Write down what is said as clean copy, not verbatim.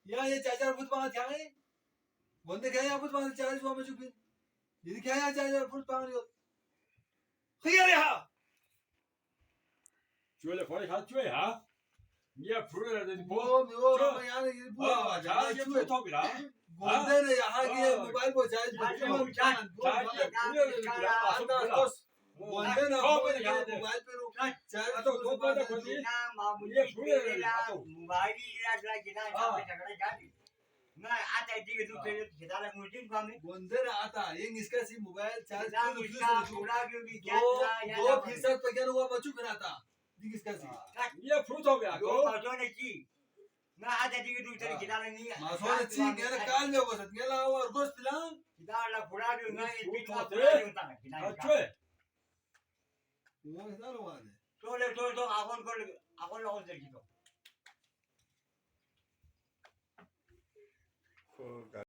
या ये charger foot पांग थे 원데 그냥 फुट पांग चार्ज हुआ मजू भी ये क्या चार्जर फुट पांग यो खियारे 주에 거의 다 주에 하. 니야 부르라 되지 뭐 뭐 यार ये 아, 자기 프로톱이라. 원데는 하기에 모바일 뭐 चार्ज 원데는 मोबाइल पे रोक चार्ज तो दो पैसा खोजी ये बुरेला मोबाइल इलाज जिना झगड़ा जाती ना आता है कि तू किताला मुझे काम में 원데는 आता ये इसका सी मोबाइल चार्ज इसका पूरा क्यों भी क्या 2% पे क्या हुआ बच्चों फिर आता दिख इसका सी ये 프로톱이야. दो बातों ने की ना आता है कि तू किताला नहीं मासोने ची मेरा काल में होगा सत गेला और गोश्त ला किताला पूरा क्यों ना ये बीच में 아, 주에. वो इधर हुआ है तो आगोन लोगों से की तो